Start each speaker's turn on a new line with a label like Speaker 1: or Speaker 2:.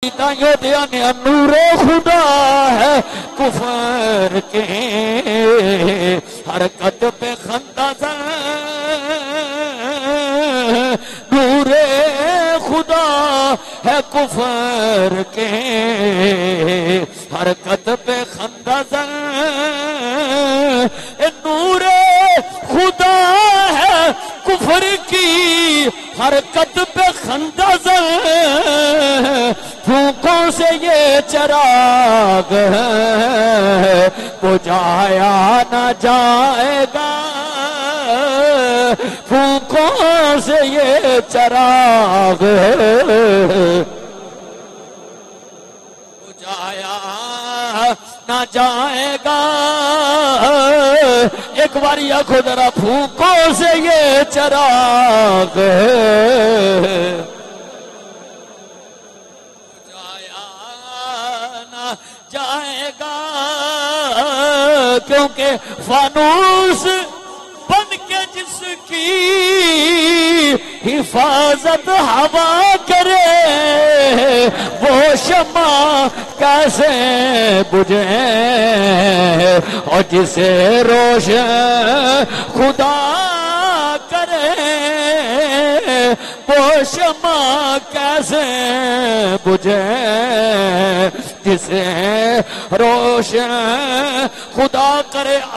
Speaker 1: تائیوں دیا نے نور خدا ہے کفر کے حرکت پہ خندہ زن نور خدا ہے کفر کے حرکت پہ خندہ زن نور خدا ہے کفر کی حرکت پہ خندہ زن پھونکوں سے یہ چراغ بجھایا نہ جائے گا پھونکوں سے یہ چراغ بجھایا نہ جائے گا ایک بار آنکھوں ذرا پھونکوں سے یہ چراغ جائے گا کیونکہ فانوس بن کے جس کی حفاظت ہوا کرے وہ شمع کیسے بجھے اور جسے روشن خدا کرے وہ شمع کیسے بجھے جسے روشن خدا کرے